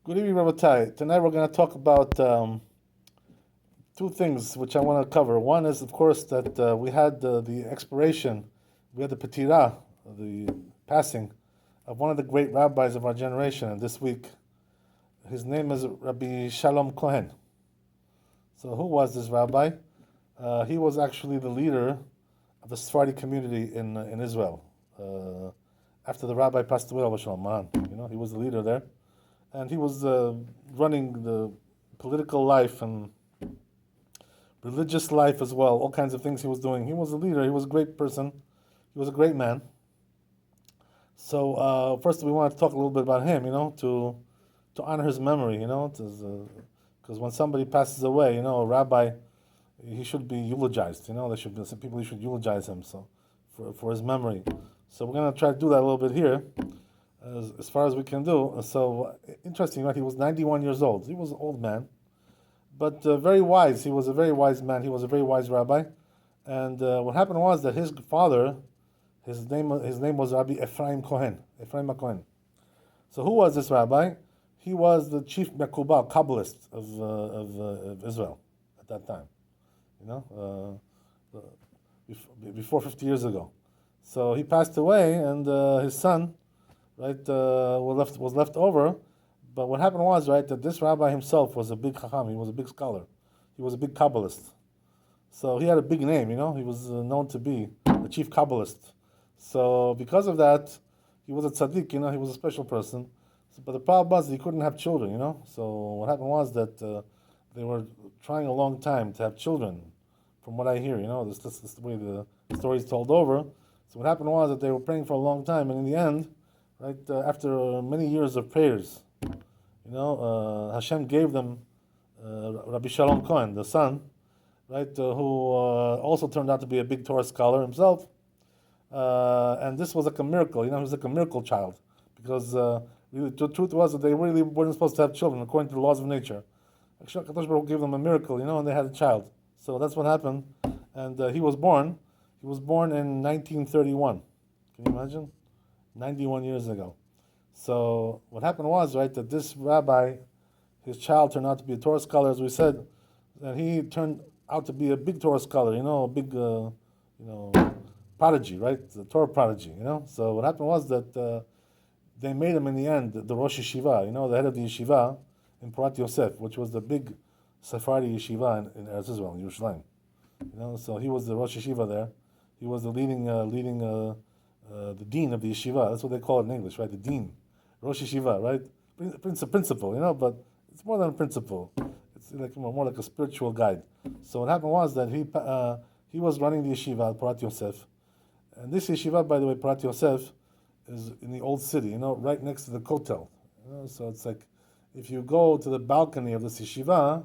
Good evening, Rabbi. Tonight we're going to talk about two things which I want to cover. One is, of course, that we had the expiration, we had the Petirah, the passing of one of the great rabbis of our generation. And this week, his name is Rabbi Shalom Cohen. So who was this rabbi? He was actually the leader of the Sephardi community in Israel. After the rabbi passed away, Rabbi Shalom Cohen, he was the leader there. And he was running the political life and religious life as well, all kinds of things he was doing. He was a leader. He was a great person. He was a great man. So first we want to talk a little bit about him, to honor his memory, because when somebody passes away, a rabbi, he should be eulogized. There should be some people who should eulogize him, so for his memory. So we're going to try to do that a little bit here, as far as we can do. So interesting, right? He was 91 years old. He was an old man, but very wise. He was a very wise man. He was a very wise rabbi. And what happened was that his father, his name was Rabbi Ephraim Cohen. So who was this rabbi? He was the chief Mekubal, Kabbalist of Israel at that time. Before 50 years ago. So he passed away, and his son, right, was left over. But what happened was, right, that this rabbi himself was a big chacham. He was a big scholar. He was a big Kabbalist. So he had a big name, He was known to be the chief Kabbalist. So because of that, he was a tzaddik, He was a special person. But the problem was he couldn't have children, So what happened was that they were trying a long time to have children, from what I hear, This is the way the story is told over. So what happened was that they were praying for a long time, and in the end, right, after many years of prayers, Hashem gave them Rabbi Shalom Cohen, the son, right, who also turned out to be a big Torah scholar himself. And this was like a miracle, he was like a miracle child, because really, the truth was that they really weren't supposed to have children according to the laws of nature. Actually, Kadosh Baruch Hu gave them a miracle, and they had a child. So that's what happened, and he was born. He was born in 1931. Can you imagine? 91 years ago. So what happened was, right, that this rabbi, his child turned out to be a Torah scholar, as we said, and he turned out to be a big Torah scholar, a big, prodigy, right? The Torah prodigy, So what happened was that they made him in the end the Rosh Yeshiva, the head of the yeshiva in Porat Yosef, which was the big Sephardi yeshiva in Eretz Israel, in Yerushalayim. So he was the Rosh Yeshiva there. He was the leading the dean of the yeshiva. That's what they call it in English, right? The dean, Rosh Yeshiva, right? Principal, but it's more than a principal. It's like more like a spiritual guide. So what happened was that he was running the yeshiva at Porat Yosef, and this yeshiva, by the way, Porat Yosef, is in the old city, right next to the kotel. So it's like if you go to the balcony of this yeshiva,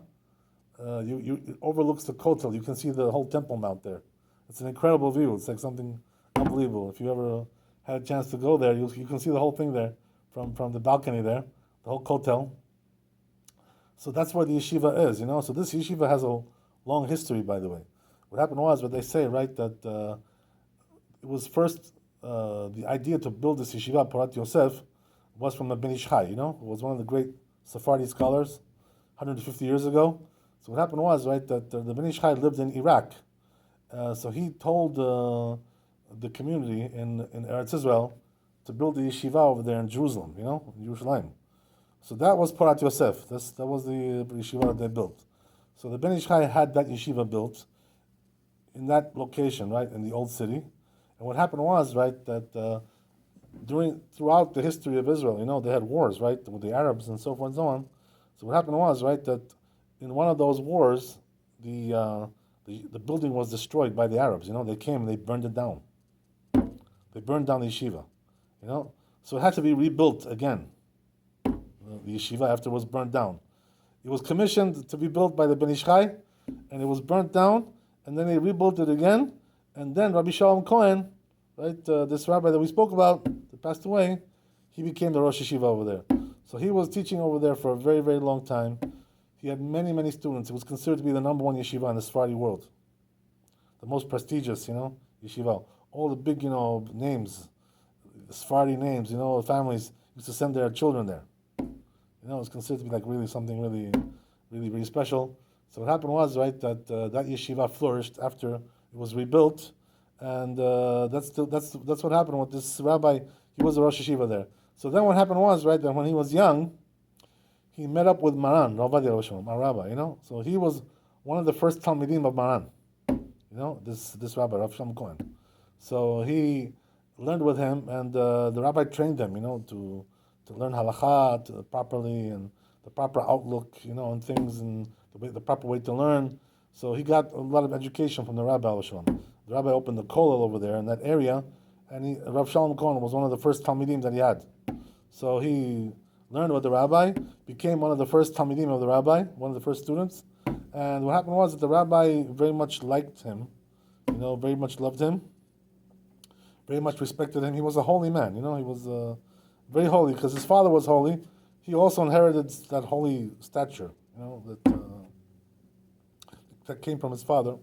it overlooks the kotel. You can see the whole Temple Mount there. It's an incredible view. It's like something unbelievable. If you ever had a chance to go there, you can see the whole thing there from the balcony there, the whole kotel. So that's where the yeshiva is, So this yeshiva has a long history, by the way. What happened was, what they say, right, that it was first the idea to build this yeshiva, Porat Yosef, was from the Ben Ish Chai, who was one of the great Sephardi scholars 150 years ago. So what happened was, right, that the Ben Ish Chai lived in Iraq. So he told the community in Eretz Israel to build the yeshiva over there in Jerusalem, in Yerushalayim. So that was Porat Yosef. That was the yeshiva that they built. So the Ben Ish Chai had that yeshiva built in that location, right, in the old city. And what happened was, right, that throughout the history of Israel, they had wars, right, with the Arabs and so forth and so on. So what happened was, right, that in one of those wars, the building was destroyed by the Arabs. They came and they burned it down. They burned down the yeshiva. So it had to be rebuilt again. The yeshiva after it was burned down. It was commissioned to be built by the Ben Ish Chai, and it was burnt down, and then they rebuilt it again. And then Rabbi Shalom Cohen, right, this rabbi that we spoke about, that passed away, he became the Rosh Yeshiva over there. So he was teaching over there for a very, very long time. He had many, many students. It was considered to be the number one yeshiva in the Sephardi world. The most prestigious, yeshiva. All the big, names, Sephardi names, families used to send their children there. It's considered to be like really something really, really, really special. So what happened was, right, that that yeshiva flourished after it was rebuilt, and that's what happened with this rabbi. He was a Rosh Yeshiva there. So then what happened was, right, that when he was young, he met up with Maran, Rabbi Shalom, our rabbi, So he was one of the first Talmidim of Maran, this rabbi, Rabbi Shalom Cohen. So he learned with him, and the rabbi trained him, to learn halakha properly and the proper outlook, on things and the proper way to learn. So he got a lot of education from the rabbi. The rabbi opened the kollel over there in that area, and Rabbi Shalom Cohen was one of the first Talmidim that he had. So he learned with the rabbi, became one of the first Talmidim of the rabbi, one of the first students. And what happened was that the rabbi very much liked him, very much loved him, very much respected him. He was a holy man, he was very holy because his father was holy. He also inherited that holy stature, that came from his father.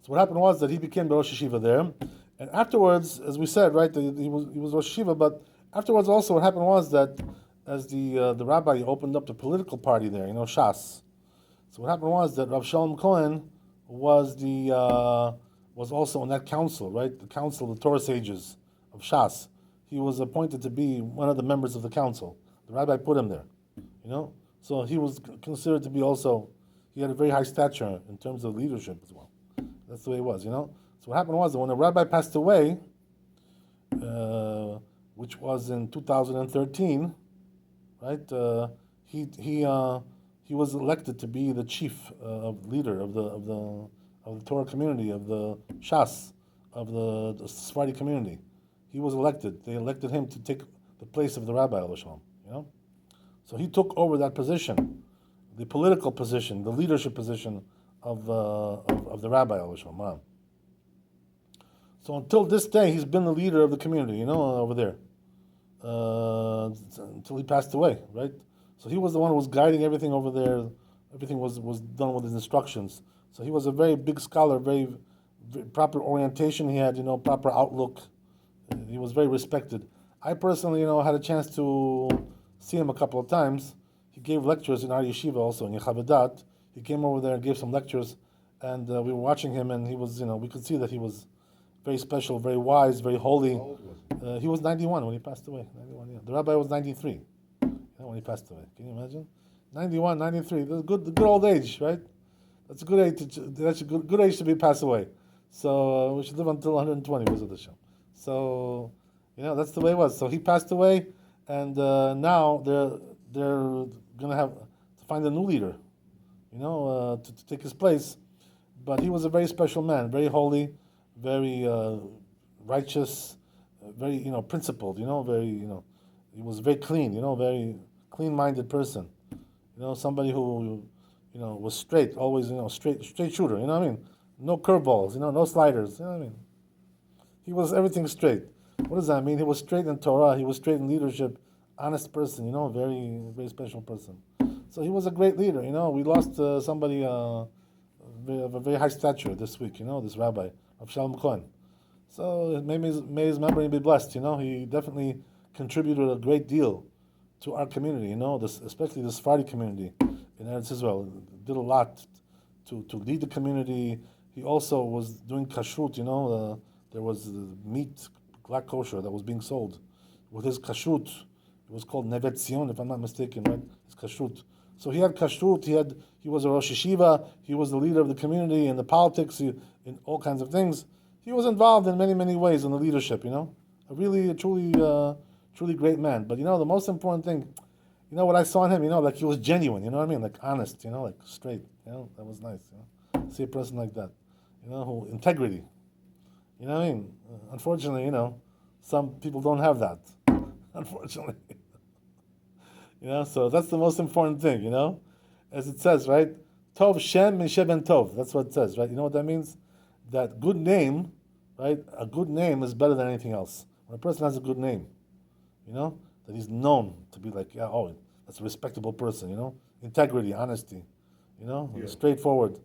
So what happened was that he became the Rosh Yeshiva there, and afterwards, as we said, right, he was Rosh Yeshiva. But afterwards, also, what happened was that as the rabbi opened up the political party there, Shas. So what happened was that Rabbi Shalom Cohen was also in that council, right, the council of the Torah sages of Shas. He was appointed to be one of the members of the council. The rabbi put him there, So he was considered to be also. He had a very high stature in terms of leadership as well. That's the way it was, So what happened was that when the rabbi passed away, which was in 2013, right? He was elected to be the chief leader of the Torah community, of the Shas, of the Sephardi community. He was elected. They elected him to take the place of the rabbi, So he took over that position, the political position, the leadership position of the rabbi, So until this day, he's been the leader of the community, over there, until he passed away, right? So he was the one who was guiding everything over there. Everything was done with his instructions. So he was a very big scholar, very proper orientation. He had, proper outlook. He was very respected. I personally, had a chance to see him a couple of times. He gave lectures in our yeshiva also, in Yechavedat. He came over there and gave some lectures, and we were watching him, and he was, we could see that he was very special, very wise, very holy. How old was he? He was 91 when he passed away. 91, yeah. The rabbi was 93 when he passed away. Can you imagine? 91, 93. That's the good old age, right? That's a good age. That's a good age to be passed away. So we should live until 120. Was the show? So that's the way it was. So he passed away, and now they're gonna have to find a new leader, to take his place. But he was a very special man, very holy, very righteous, very principled. Very he was very clean. Very clean-minded person. Somebody who was straight, always straight shooter. You know what I mean? No curveballs. No sliders. You know what I mean? He was everything straight. What does that mean? He was straight in Torah. He was straight in leadership. Honest person. Very very special person. So he was a great leader. We lost somebody of a very high stature this week. This rabbi, Rabbi Shalom Cohen. So may his memory be blessed. He definitely contributed a great deal to our community. Especially the Sephardi community in Eretz Israel. Did a lot to lead the community. He also was doing kashrut. There was meat, black kosher, that was being sold. With his kashrut, it was called Nevet Zion, if I'm not mistaken, right? His kashrut. So he had kashrut. He was a Rosh Yeshiva. He was the leader of the community in the politics, in all kinds of things. He was involved in many, many ways in the leadership. A truly great man. But the most important thing, what I saw in him, like he was genuine. You know what I mean? Like honest. Like straight. That was nice. See a person like that. Who integrity. You know what I mean? Unfortunately, some people don't have that. Unfortunately. So that's the most important thing, As it says, right? Tov Shem and Sheben Tov. That's what it says, right? You know what that means? That good name, right? A good name is better than anything else. When a person has a good name, that he's known to be like, that's a respectable person, Integrity, honesty, straightforward.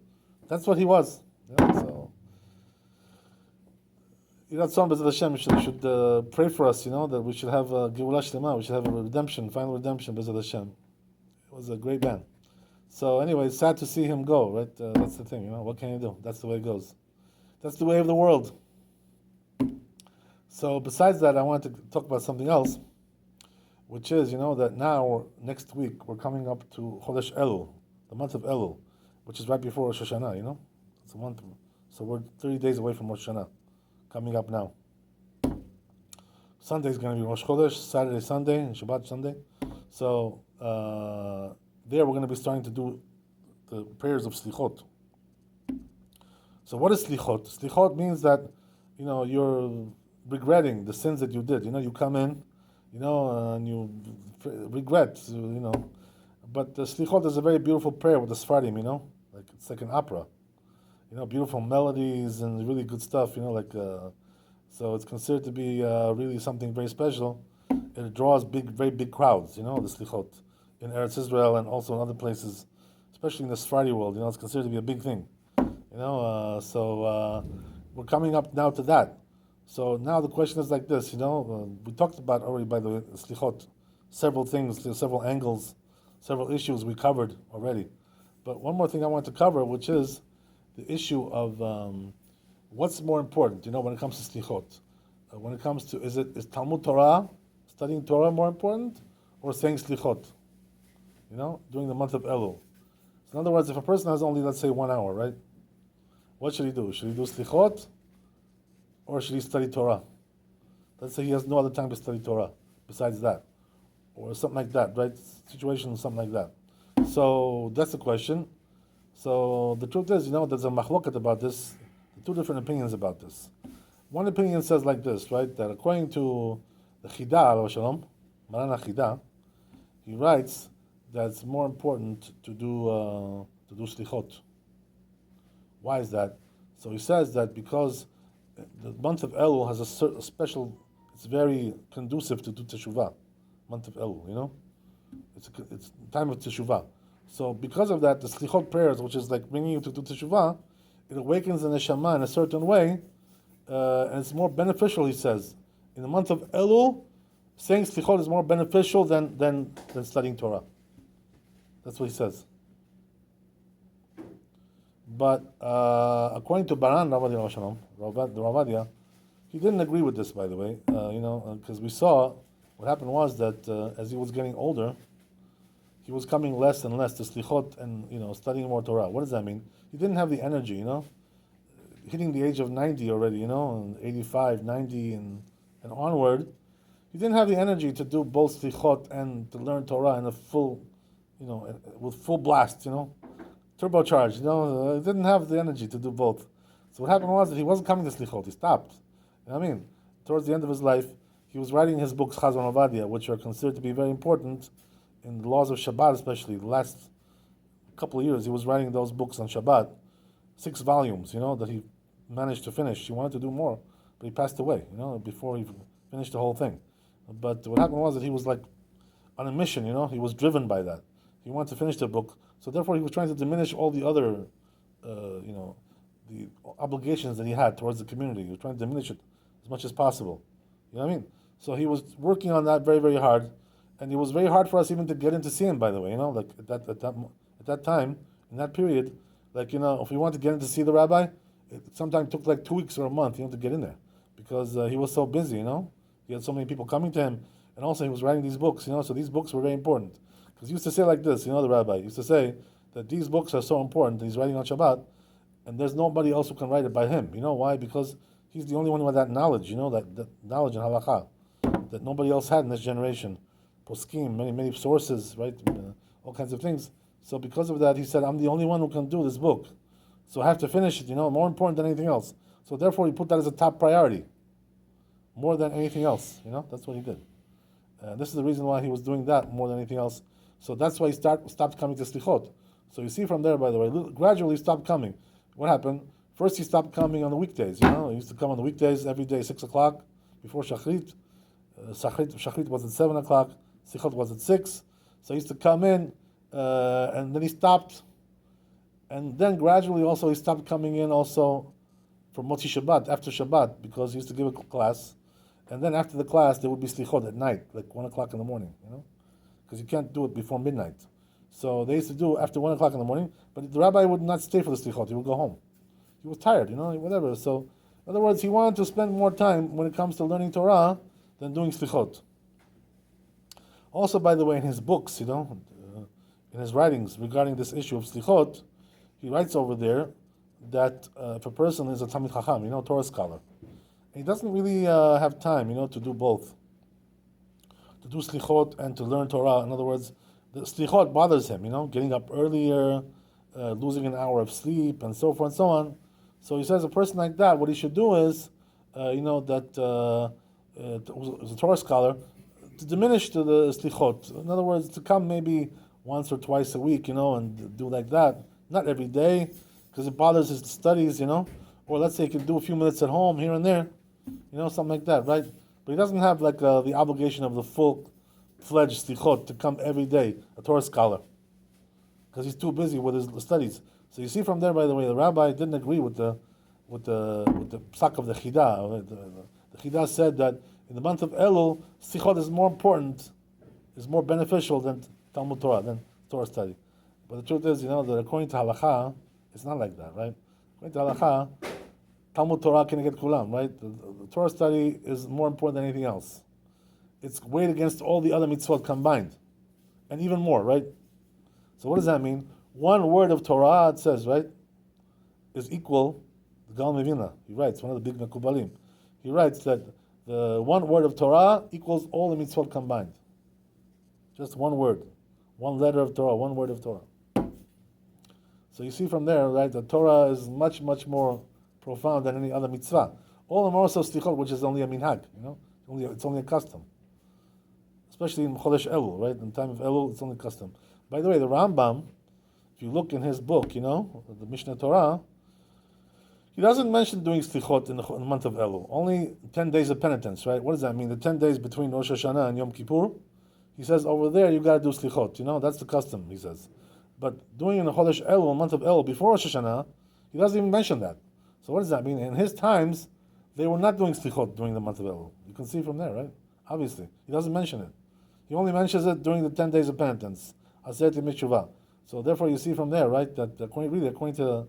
That's what he was. So Yiratzon B'ezrat Hashem should pray for us, that we should have Geulah Shlema, we should have a redemption, final redemption B'ezrat Hashem. It was a great man. So anyway, it's sad to see him go, right? That's the thing, what can you do? That's the way it goes. That's the way of the world. So besides that, I wanted to talk about something else, which is, that now, next week, we're coming up to Chodesh Elul, the month of Elul, which is right before Rosh Hashanah, It's a month. So we're 30 days away from Rosh Hashanah, coming up now. Sunday is going to be Rosh Chodesh, Saturday, Sunday, and Shabbat, Sunday. So there we're going to be starting to do the prayers of Selichot. So what is Selichot? Selichot means that, you're regretting the sins that you did. You come in, and you regret, But the Selichot is a very beautiful prayer with the Sfardim, like it's like an opera. Beautiful melodies and really good stuff, so it's considered to be really something very special. It draws very big crowds, the Selichot, in Eretz Israel and also in other places, especially in the Sephardi world, it's considered to be a big thing, so we're coming up now to that. So now the question is like this, we talked about already, by the way, Selichot, several things, several angles, several issues we covered already. But one more thing I want to cover, which is the issue of what's more important, when it comes to Selichot. When it comes to, is Talmud Torah, studying Torah more important, or saying Selichot, during the month of Elul? So in other words, if a person has only, let's say, 1 hour, right? What should he do? Should he do Selichot, or should he study Torah? Let's say he has no other time to study Torah besides that, or something like that, right? Situation, something like that. So that's the question. So the truth is, there's a machloket about this, two different opinions about this. One opinion says like this, right? That according to the Chida, Rabbi Shalom, Maran HaChida, he writes that it's more important to do Selichot. Why is that? So he says that because the month of Elul has a special, it's very conducive to do Teshuvah, month of Elul, It's time of Teshuvah. So because of that, the Selichot prayers, which is like bringing you to do Teshuvah, it awakens the neshama in a certain way, and it's more beneficial, he says. In the month of Elul, saying Selichot is more beneficial than studying Torah. That's what he says. But according to Baran, Rabbi Shalom, Ravadia, he didn't agree with this, by the way, because we saw what happened was that as he was getting older, he was coming less and less to Selichot and, studying more Torah. What does that mean? He didn't have the energy, hitting the age of 90 already, and 85, 90 and onward. He didn't have the energy to do both Selichot and to learn Torah in a full, with full blast, turbocharged, he didn't have the energy to do both. So what happened was that he wasn't coming to Selichot, he stopped. Towards the end of his life, he was writing his books, Chazon Ovadia, which are considered to be very important in the laws of Shabbat, especially the last couple of years. He was writing those books on Shabbat, 6 volumes, that he managed to finish. He wanted to do more, but he passed away, before he finished the whole thing. But what happened was that he was like on a mission, he was driven by that. He wanted to finish the book, so therefore he was trying to diminish all the other, the obligations that he had towards the community. He was trying to diminish it as much as possible. You know what I mean? So he was working on that very, very hard, and it was very hard for us even to get in to see him, by the way, like at that time, in that period, like, if we wanted to get in to see the rabbi, it sometimes took like 2 weeks or a month, to get in there, because he was so busy, He had so many people coming to him, and also he was writing these books, so these books were very important. Because he used to say like this, the rabbi used to say that these books are so important, he's writing on Shabbat, and there's nobody else who can write it by him. Why? Because he's the only one who had that knowledge, that knowledge in halakha, that nobody else had in this generation. Poskim, many sources, right? All kinds of things. So because of that, he said, I'm the only one who can do this book. So I have to finish it, more important than anything else. So therefore, he put that as a top priority, more than anything else. That's what he did. This is the reason why he was doing that more than anything else. So that's why he stopped coming to Selichot. So you see from there, by the way, gradually he stopped coming. What happened? First, he stopped coming on the weekdays. He used to come on the weekdays every day, 6 o'clock, before Shachrit. Shachrit was at 7 o'clock. Selichot was at 6. So he used to come in, and then he stopped. And then gradually also he stopped coming in also for Motzi Shabbat, after Shabbat, because he used to give a class, and then after the class, there would be Selichot at night, like 1 o'clock in the morning, because you can't do it before midnight. So they used to do after 1 o'clock in the morning, but the rabbi would not stay for the Selichot, he would go home. He was tired, whatever. So, in other words, he wanted to spend more time when it comes to learning Torah than doing Selichot. Also, by the way, in his books, in his writings regarding this issue of Selichot, he writes over there that if a person is a Talmid Chacham, Torah scholar, he doesn't really have time, to do both, to do Selichot and to learn Torah. In other words, the Selichot bothers him, getting up earlier, losing an hour of sleep, and so forth and so on. So he says a person like that, what he should do is, that as a Torah scholar, to diminish to the Selichot. In other words, to come maybe once or twice a week, and do like that. Not every day, because it bothers his studies, or let's say he can do a few minutes at home, here and there, something like that, right? But he doesn't have like the obligation of the full-fledged Selichot to come every day, a Torah scholar, because he's too busy with his studies. So you see from there, by the way, the rabbi didn't agree with the psak of the Chidah. The Chidah said that in the month of Elul, Selichot is more important, is more beneficial than Talmud Torah, than Torah study. But the truth is, that according to Halakha, it's not like that, right? According to Halakha, Talmud Torah can get kulam, right? The Torah study is more important than anything else. It's weighed against all the other mitzvot combined, and even more, right? So what does that mean? One word of Torah, it says, right, is equal. The Gal Mevina, he writes, one of the big Mekubalim, he writes that the one word of Torah equals all the mitzvot combined. Just one word, one letter of Torah, one word of Torah. So you see from there, right, that Torah is much, much more profound than any other mitzvah. All the more so Selichot, which is only a minhag, it's only a custom. Especially in Chodesh Elul, right? In time of Elul, it's only a custom. By the way, the Rambam, if you look in his book, the Mishnah Torah, he doesn't mention doing Selichot in the month of Elul. Only 10 days of penitence, right? What does that mean? The 10 days between Rosh Hashanah and Yom Kippur, he says over there you got to do Selichot. That's the custom, he says. But doing in the Chodesh Elul, month of Elul, before Rosh Hashanah, he doesn't even mention that. So what does that mean? In his times, they were not doing Selichot during the month of Elul. You can see from there, right? Obviously. He doesn't mention it. He only mentions it during the 10 days of penitence. Aseret Yemei Teshuvah. So therefore you see from there, right, that according to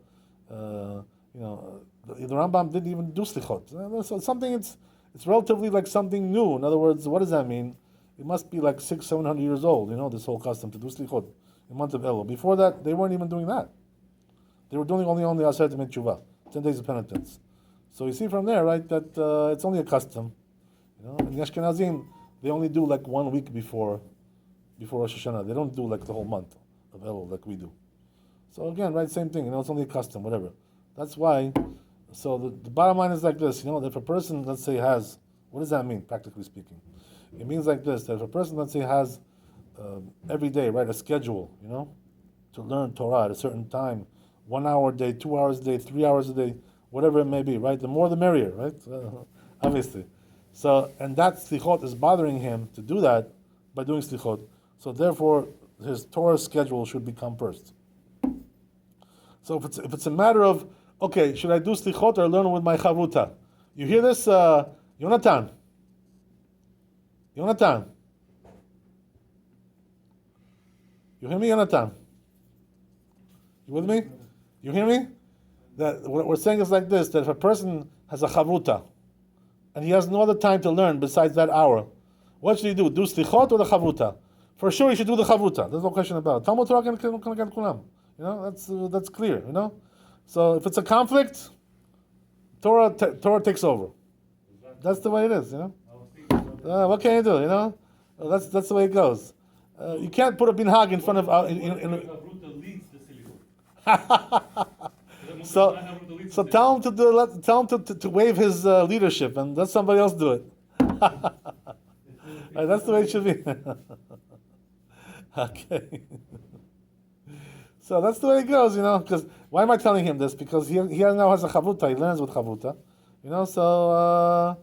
the Rambam didn't even do Selichot. So something, it's relatively like something new. In other words, what does that mean? It must be like 600-700 years old, this whole custom to do Selichot in the month of Elul. Before that, they weren't even doing that. They were doing only Aseret Yemei Teshuvah, 10 days of penitence. So you see from there, right, that it's only a custom. In the Ashkenazim, they only do like 1 week before Rosh Hashanah. They don't do like the whole month of Elul like we do. So again, right, same thing. It's only a custom, whatever. That's why. So the bottom line is like this. That if a person, let's say, has, what does that mean, practically speaking? It means like this: that if a person, let's say, has every day, right, a schedule, to learn Torah at a certain time, 1 hour a day, 2 hours a day, 3 hours a day, whatever it may be, right? The more the merrier, right? Obviously. So, and that Selichot is bothering him to do that by doing Selichot. So therefore, his Torah schedule should become first. So if it's a matter of, okay, should I do Selichot or learn with my Chavruta? You hear this, Yonatan? Yonatan? You hear me, Yonatan? You with me? You hear me? That what we're saying is like this, that if a person has a Chavruta, and he has no other time to learn besides that hour, what should he do? Do Selichot or the Chavruta? For sure, he should do the Chavruta. There's no question about it. Talmud Torah can get kulam. That's clear. So if it's a conflict, Torah takes over. That's the way it is. What can you do? That's the way it goes. You can't put a binhag in front of. So tell him to do. Tell him to waive his leadership, and let somebody else do it. Right, that's the way it should be. Okay. So that's the way it goes, because why am I telling him this? Because he now has a chavruta, he learns with chavruta, so,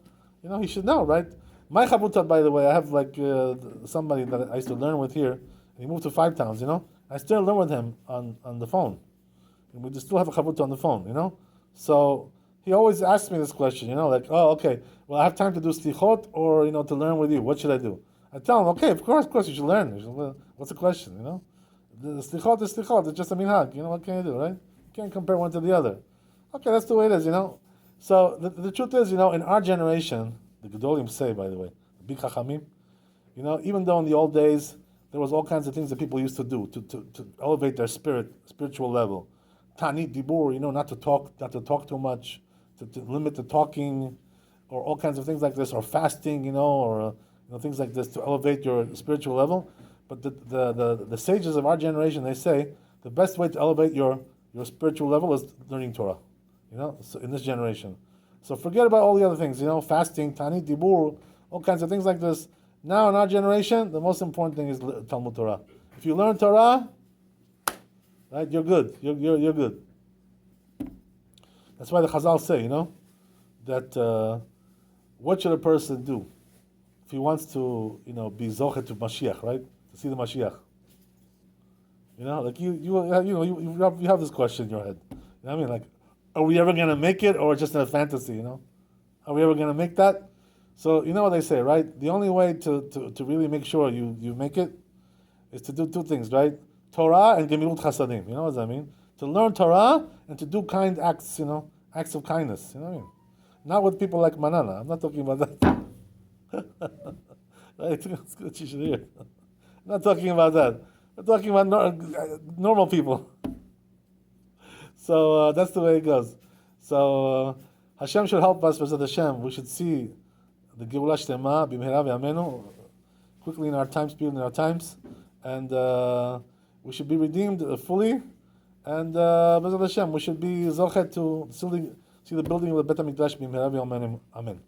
he should know, right? My chavruta, by the way, I have like somebody that I used to learn with here, and he moved to 5 towns, I still learn with him on the phone. And we still have a chavruta on the phone, So he always asks me this question, like, oh, okay, well, I have time to do slichot or, to learn with you. What should I do? I tell him, okay, of course, you should learn. What's the question, The slichot is slichot. It's just a minhag. What can you do, right? You can't compare one to the other. Okay, that's the way it is, So the truth is, in our generation, the Gedolim say, by the way, the big Chachamim, even though in the old days there was all kinds of things that people used to do to elevate their spiritual level. Tanit dibur, not to talk too much, to limit the talking, or all kinds of things like this, or fasting, or things like this to elevate your spiritual level. But the sages of our generation, they say the best way to elevate your spiritual level is learning Torah. So in this generation. So forget about all the other things, fasting, tanit dibur, all kinds of things like this. Now in our generation, the most important thing is Talmud Torah. If you learn Torah, right, you're good. You're good. That's why the Chazal say, that what should a person do if he wants to, be zochet to Mashiach, right? To see the Mashiach. Like you have this question in your head. You know what I mean? Like, are we ever going to make it, or just a fantasy? Are we ever going to make that? So you know what they say, right? The only way to really make sure you make it is to do two things, right? Torah and gemilut chasadim. You know what I mean? To learn Torah and to do kind acts, acts of kindness. You know what I mean? Not with people like Manana. I'm not talking about that. Right? It's good you should hear. I'm not talking about that. I'm talking about normal people. So that's the way it goes. So Hashem should help us, B'ezrat Hashem. We should see the Geulah Shlema b'mehera v'yamenu quickly in our time, speed in our times, and we should be redeemed fully. And B'ezrat Hashem, we should be zochet to see the building of the Bet HaMikdash b'mehera v'yamenu. Amen.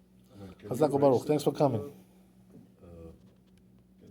Chazak u'baruch. Thanks for coming.